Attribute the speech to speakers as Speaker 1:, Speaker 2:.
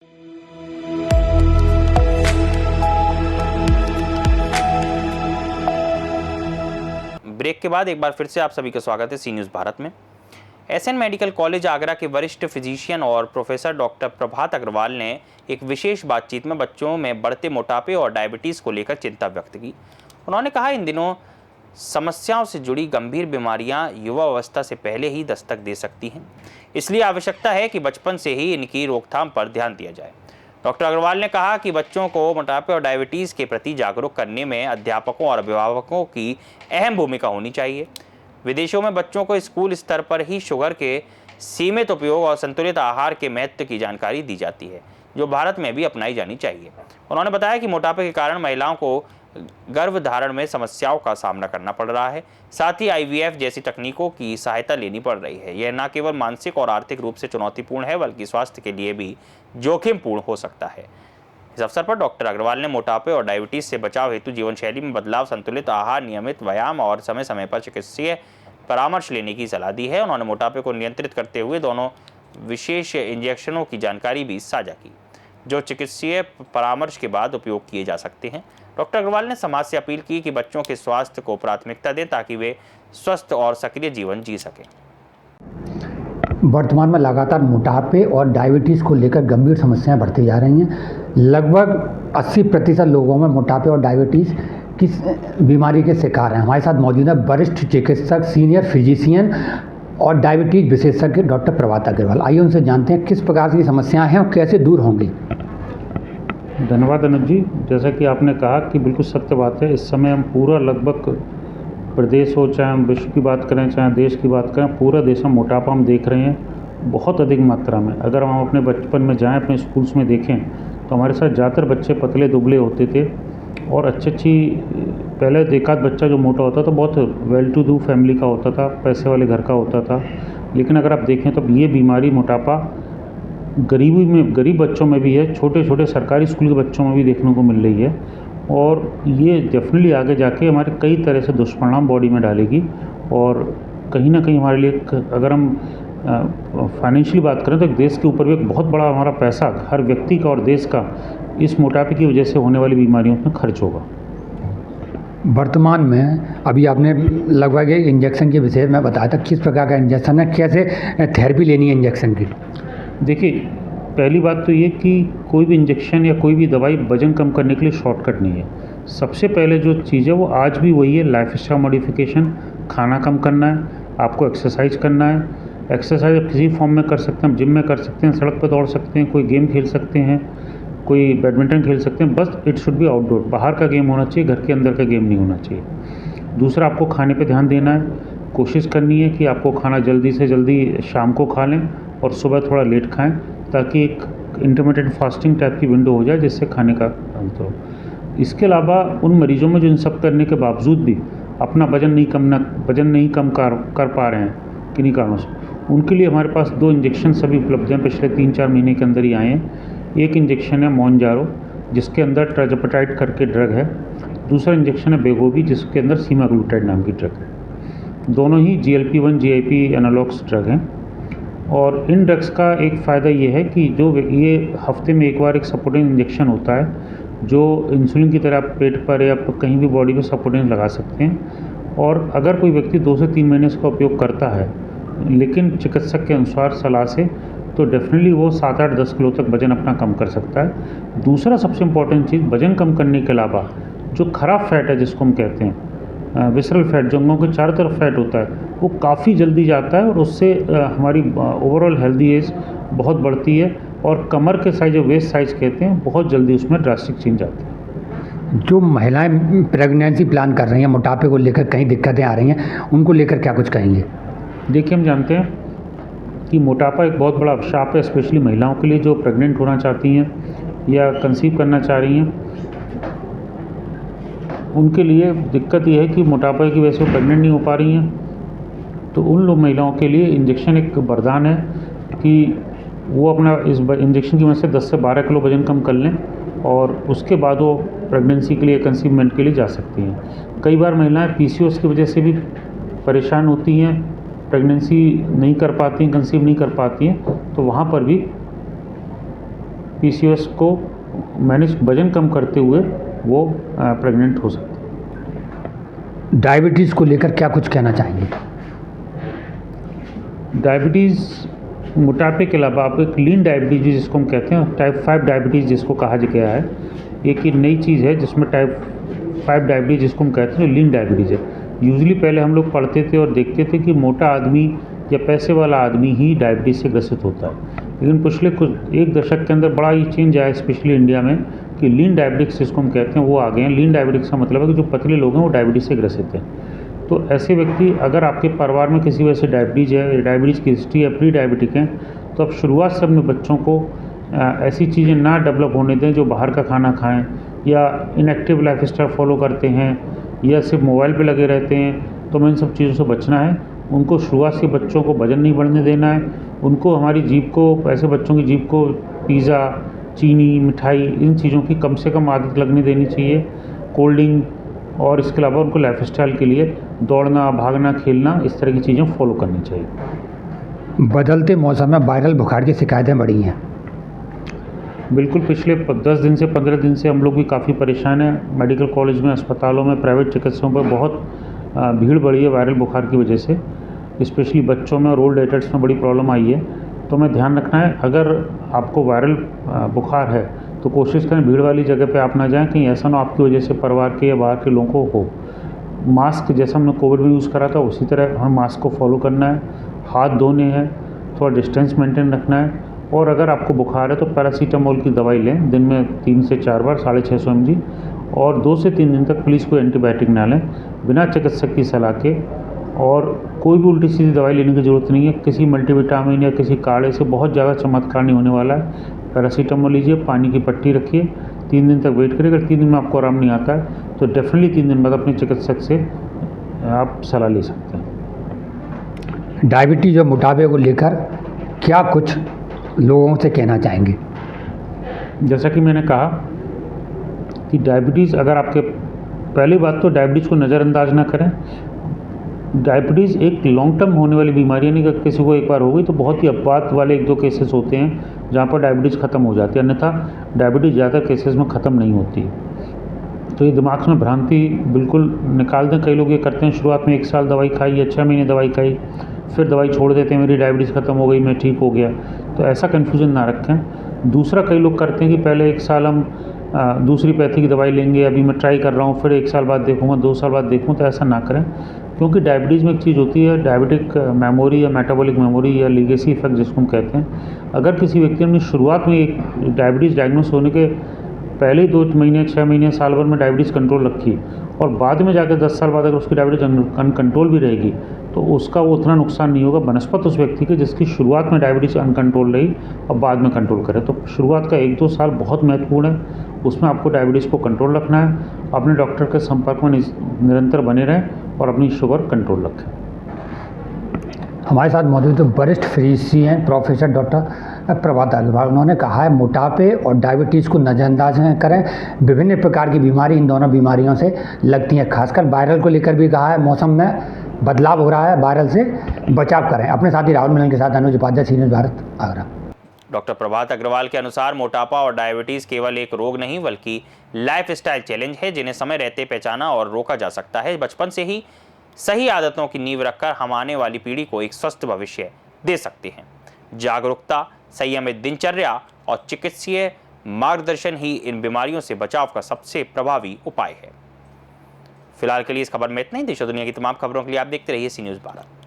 Speaker 1: Break के बाद एक बार फिर से आप सभी का स्वागत है सी न्यूज़ भारत में। एसएन मेडिकल कॉलेज आगरा के वरिष्ठ फिजिशियन और प्रोफेसर डॉक्टर प्रभात अग्रवाल ने एक विशेष बातचीत में बच्चों में बढ़ते मोटापे और डायबिटीज़ को लेकर चिंता व्यक्त की। उन्होंने कहा, इन दिनों समस्याओं से जुड़ी गंभीर बीमारियां युवा अवस्था से पहले ही दस्तक दे सकती हैं, इसलिए आवश्यकता है कि बचपन से ही इनकी रोकथाम पर ध्यान दिया जाए। डॉक्टर अग्रवाल ने कहा कि बच्चों को मोटापे और डायबिटीज़ के प्रति जागरूक करने में अध्यापकों और अभिभावकों की अहम भूमिका होनी चाहिए। विदेशों में बच्चों को स्कूल स्तर पर ही शुगर के सीमित उपयोग और संतुलित आहार के महत्व की जानकारी दी जाती है, जो भारत में भी अपनाई जानी चाहिए। उन्होंने बताया कि मोटापे के कारण महिलाओं को गर्भधारण में समस्याओं का सामना करना पड़ रहा है, साथ ही आईवीएफ जैसी तकनीकों की सहायता लेनी पड़ रही है। यह न केवल मानसिक और आर्थिक रूप से चुनौतीपूर्ण है, बल्कि स्वास्थ्य के लिए भी जोखिमपूर्ण हो सकता है। इस अवसर पर डॉक्टर अग्रवाल ने मोटापे और डायबिटीज से बचाव हेतु जीवन शैली में बदलाव, संतुलित आहार, नियमित व्यायाम और समय समय पर चिकित्सीय परामर्श लेने की सलाह दी है। उन्होंने मोटापे को नियंत्रित करते हुए दोनों विशेष इंजेक्शनों की जानकारी भी साझा की, जो चिकित्सीय परामर्श के बाद उपयोग किए जा सकते हैं। डॉक्टर अग्रवाल ने समाज से अपील की कि बच्चों के स्वास्थ्य को प्राथमिकता दें ताकि वे स्वस्थ और सक्रिय जीवन जी सकें।
Speaker 2: वर्तमान में लगातार मोटापे और डायबिटीज़ को लेकर गंभीर समस्याएं बढ़ती जा रही हैं। लगभग 80% लोगों में मोटापे और डायबिटीज़ की बीमारी के शिकार हैं। हमारे साथ मौजूद है वरिष्ठ चिकित्सक, सीनियर फिजिशियन और डायबिटीज़ विशेषज्ञ डॉक्टर प्रभात अग्रवाल। आइए उनसे जानते हैं किस प्रकार की समस्याएं हैं और कैसे दूर होंगी।
Speaker 3: धन्यवाद अनुज जी। जैसा कि आपने कहा कि बिल्कुल सत्य बात है, इस समय हम पूरा लगभग प्रदेश हो, चाहे हम विश्व की बात करें चाहे देश की बात करें, पूरा देश में मोटापा हम देख रहे हैं बहुत अधिक मात्रा में। अगर हम अपने बचपन में जाएं, अपने स्कूल्स में देखें, तो हमारे साथ ज़्यादातर बच्चे पतले दुबले होते थे और अच्छी पहले एकाध बच्चा जो मोटा होता था बहुत वेल टू डू फैमिली का होता था, पैसे वाले घर का होता था। लेकिन अगर आप देखें तो ये बीमारी मोटापा गरीब बच्चों में भी है, छोटे छोटे सरकारी स्कूल के बच्चों में भी देखने को मिल रही है और ये डेफिनेटली आगे जाके हमारे कई तरह से दुष्परिणाम बॉडी में डालेगी। और कहीं ना कहीं हमारे लिए, अगर हम फाइनेंशियली बात करें तो एक देश के ऊपर भी एक बहुत बड़ा हमारा पैसा हर व्यक्ति का और देश का इस मोटापे की वजह से होने वाली बीमारियों में खर्च होगा।
Speaker 2: वर्तमान में अभी आपने लगभग एक इंजेक्शन के विषय में बताया था, किस प्रकार का इंजेक्शन है, कैसे थेरेपी लेनी है इंजेक्शन की।
Speaker 3: देखिए, पहली बात तो ये कि कोई भी इंजेक्शन या कोई भी दवाई वजन कम करने के लिए शॉर्टकट नहीं है। सबसे पहले जो चीज़ है वो आज भी वही है, लाइफस्टाइल मॉडिफिकेशन। खाना कम करना है, आपको एक्सरसाइज करना है। एक्सरसाइज आप किसी फॉर्म में कर सकते हैं, जिम में कर सकते हैं, सड़क पर दौड़ सकते हैं, कोई गेम खेल सकते हैं, कोई बैडमिंटन खेल सकते हैं। बस इट शुड बी आउटडोर, बाहर का गेम होना चाहिए, घर के अंदर का गेम नहीं होना चाहिए। दूसरा, आपको खाने पे ध्यान देना है। कोशिश करनी है कि आपको खाना जल्दी से जल्दी शाम को खा लें और सुबह थोड़ा लेट खाएं, ताकि एक इंटरमिटेंट फास्टिंग टाइप की विंडो हो जाए जिससे खाने का अंतर हो। इसके अलावा उन मरीजों में जो इन सब करने के बावजूद भी अपना वजन नहीं कम कर पा रहे हैं किन्हीं कारणों से, उनके लिए हमारे पास 2 इंजेक्शन सभी उपलब्ध हैं, पिछले 3-4 महीने के अंदर ही आए हैं। एक इंजेक्शन है मोनजारो, जिसके अंदर ट्राइज़ेपेटाइड करके ड्रग है। दूसरा इंजेक्शन है बेगोवी, जिसके अंदर सीमाग्लूटाइड नाम की ड्रग है। दोनों ही GLP-1 GIP एनालॉग्स ड्रग हैं। और इन ड्रग्स का एक फ़ायदा ये है कि जो ये हफ्ते में एक बार एक सपोर्टिंग इंजेक्शन होता है, जो इंसुलिन की तरह आप पेट पर या कहीं भी बॉडी में सपोर्टिंग लगा सकते हैं। और अगर कोई व्यक्ति 2 से 3 महीने इसका उपयोग करता है, लेकिन चिकित्सक के अनुसार सलाह से, तो डेफिनेटली वो 7-8-10 किलो तक वज़न अपना कम कर सकता है। दूसरा सबसे इम्पॉर्टेंट चीज़, वज़न कम करने के अलावा जो खराब फैट है, जिसको हम कहते हैं विसरल फैट, जो अंगों के चारों तरफ फैट होता है, वो काफ़ी जल्दी जाता है और उससे हमारी ओवरऑल हेल्दी एज बहुत बढ़ती है और कमर के साइज, जो वेस्ट साइज कहते हैं, बहुत जल्दी उसमें ड्रास्टिक चेंज आती है।
Speaker 2: जो महिलाएं प्रेगनेंसी प्लान कर रही हैं, मोटापे को लेकर कहीं दिक्कतें आ रही हैं, उनको लेकर क्या कुछ कहेंगे?
Speaker 3: देखिए, हम जानते हैं कि मोटापा एक बहुत बड़ा अभिशाप है, स्पेशली महिलाओं के लिए जो प्रेग्नेंट होना चाहती हैं या कंसीव करना चाह रही हैं। उनके लिए दिक्कत ये है कि मोटापा की वजह से वो प्रेग्नेंट नहीं हो पा रही हैं। तो उन लोग महिलाओं के लिए इंजेक्शन एक वरदान है कि वो अपना इस इंजेक्शन की वजह से 10 से 12 किलो वजन कम कर लें और उसके बाद वो प्रेगनेंसी के लिए, कंसीवमेंट के लिए जा सकती हैं। कई बार महिलाएं PCOS की वजह से भी परेशान होती हैं, प्रेगनेंसी नहीं कर पाती हैं, कंसीव नहीं कर पाती हैं, तो वहाँ पर भी PCOS को मैनेज वजन कम करते हुए वो प्रेग्नेंट हो सकते हैं।
Speaker 2: डायबिटीज़ को लेकर क्या कुछ कहना चाहेंगे?
Speaker 3: डायबिटीज़ मोटापे के अलावा आप एक लीन डायबिटीज़ जिसको हम कहते हैं, टाइप 5 डायबिटीज़ जिसको कहा गया है, एक ये नई चीज़ है जिसमें टाइप 5 डायबिटीज़ जिसको हम कहते हैं लीन डायबिटीज़ है। यूजुअली पहले हम लोग पढ़ते थे और देखते थे कि मोटा आदमी या पैसे वाला आदमी ही डायबिटीज़ से ग्रसित होता है, लेकिन पिछले कुछ एक दशक के अंदर बड़ा ही चेंज आया स्पेशली इंडिया में कि लीन डायबिटिक्स जिसको हम कहते हैं वो आ गए हैं। लीन डायबिटिक्स का मतलब है कि जो पतले लोग हैं वो डायबिटीज़ से ग्रसित हैं। तो ऐसे व्यक्ति, अगर आपके परिवार में किसी वजह से डायबिटीज़ है, डायबिटीज़ की हिस्ट्री है, प्री डायबिटिक हैं, तो आप शुरुआत से अपने बच्चों को ऐसी चीज़ें ना डेवलप होने दें जो बाहर का खाना खाएं या इनएक्टिव लाइफस्टाइल फॉलो करते हैं या सिर्फ मोबाइल पे लगे रहते हैं। तो हमें इन सब चीज़ों से बचना है। उनको शुरुआत से बच्चों को वजन नहीं बढ़ने देना है। उनको हमारी जीभ को, ऐसे बच्चों की जीभ को पिज़्ज़ा, चीनी, मिठाई, इन चीज़ों की कम से कम आदत लगने देनी चाहिए। कोल्ड ड्रिंक और इसके अलावा उनको लाइफस्टाइल के लिए दौड़ना, भागना, खेलना, इस तरह की चीज़ें फॉलो करनी चाहिए।
Speaker 2: बदलते मौसम में वायरल बुखार की शिकायतें बढ़ी हैं।
Speaker 3: बिल्कुल, पिछले 10 दिन से 15 दिन से हम लोग भी काफ़ी परेशान हैं। मेडिकल कॉलेज में, अस्पतालों में, प्राइवेट चिकित्सकों पर बहुत भीड़ बढ़ी है वायरल बुखार की वजह से। स्पेशली बच्चों में और ओल्ड एडल्ट्स में बड़ी प्रॉब्लम आई है। तो हमें ध्यान रखना है, अगर आपको वायरल बुखार है तो कोशिश करें भीड़ वाली जगह पे आप ना जाएं, कहीं ऐसा ना आपकी वजह से परिवार के या बाहर के लोगों को हो। मास्क जैसा हमने कोविड में यूज़ करा था उसी तरह हमें मास्क को फॉलो करना है। हाथ धोने हैं, थोड़ा डिस्टेंस मेंटेन रखना है। और अगर आपको बुखार है तो पैरासीटामोल की दवाई लें, दिन में 3 से 4 बार 650 mg, और 2 से 3 दिन तक प्लीज़ कोई एंटीबायोटिक ना लें बिना चिकित्सक की सलाह के। और कोई भी उल्टी सीधी दवाई लेने की ज़रूरत नहीं है। किसी मल्टीविटामिन या किसी काढ़े से बहुत ज़्यादा चमत्कार नहीं होने वाला है। पैरासीटामोल लीजिए, पानी की पट्टी रखिए, 3 दिन तक वेट करिए। अगर 3 दिन में आपको आराम नहीं आता है तो डेफिनेटली 3 दिन बाद अपने चिकित्सक से आप सलाह ले सकते हैं।
Speaker 2: डायबिटीज़ और मोटापे को लेकर क्या कुछ लोगों से कहना चाहेंगे?
Speaker 3: जैसा कि मैंने कहा कि डायबिटीज़, अगर आपके, पहली बात तो डायबिटीज़ को नज़रअंदाज ना करें। डायबिटीज़ एक लॉन्ग टर्म होने वाली बीमारी है, नहीं कि किसी को एक बार हो गई तो बहुत ही अपवाद वाले 1-2 केसेस होते हैं जहाँ पर डायबिटीज़ ख़त्म हो जाती है, अन्यथा डायबिटीज़ ज़्यादा केसेस में ख़त्म नहीं होती। तो ये दिमाग में भ्रांति बिल्कुल निकाल दें। कई लोग ये करते हैं, शुरुआत में 1 साल दवाई खाई या 6 महीने दवाई खाई, फिर दवाई छोड़ देते हैं, मेरी डायबिटीज़ ख़त्म हो गई, मैं ठीक हो गया। तो ऐसा कन्फ्यूज़न ना रखें। दूसरा, कई लोग करते हैं कि पहले 1 साल हम दूसरी पैथी की दवाई लेंगे, अभी मैं ट्राई कर रहा हूँ, फिर 1 साल बाद देखूँगा, 2 साल बाद देखूँ। तो ऐसा ना करें, क्योंकि डायबिटीज़ में एक चीज़ होती है, डायबिटिक मेमोरी या मेटाबॉलिक मेमोरी या लीगेसी इफेक्ट जिसको हम कहते हैं। अगर किसी व्यक्ति ने शुरुआत में एक डायबिटीज़ डायग्नोस होने के पहले 2 महीने, 6 महीने, साल भर में डायबिटीज़ कंट्रोल रखी और बाद में जाकर 10 साल बाद अगर उसकी डायबिटीज़ अनकंट्रोल भी रहेगी तो उसका वो उतना नुकसान नहीं होगा बनस्पत उस व्यक्ति के जिसकी शुरुआत में डायबिटीज़ अनकंट्रोल रही और बाद में कंट्रोल करे। तो शुरुआत का 1-2 साल बहुत महत्वपूर्ण है, उसमें आपको डायबिटीज़ को कंट्रोल रखना है। अपने डॉक्टर के संपर्क में निरंतर बने रहें और अपनी शुगर कंट्रोल रखें।
Speaker 2: हमारे साथ मौजूद तो वरिष्ठ फिजिशियन हैं प्रोफेसर डॉक्टर प्रभात अग्रवाल। उन्होंने कहा है मोटापे और डायबिटीज़ को नज़रअंदाज न करें। विभिन्न प्रकार की बीमारी इन दोनों बीमारियों से लगती हैं। खासकर वायरल को लेकर भी कहा है, मौसम में बदलाव हो रहा है, वायरल से बचाव करें। अपने साथी राहुल मिलन के साथ अनुज उपाध्याय, सी न्यूज़ भारत, आगरा।
Speaker 1: डॉक्टर प्रभात अग्रवाल के अनुसार मोटापा और डायबिटीज़ केवल एक रोग नहीं बल्कि लाइफस्टाइल चैलेंज है जिन्हें समय रहते पहचाना और रोका जा सकता है। बचपन से ही सही आदतों की नींव रखकर हम आने वाली पीढ़ी को एक स्वस्थ भविष्य दे सकते हैं। जागरूकता, संयमित दिनचर्या और चिकित्सीय मार्गदर्शन ही इन बीमारियों से बचाव का सबसे प्रभावी उपाय है। फिलहाल के लिए इस खबर में इतना ही। देश और दुनिया की तमाम खबरों के लिए आप देखते रहिए सी न्यूज़ भारत।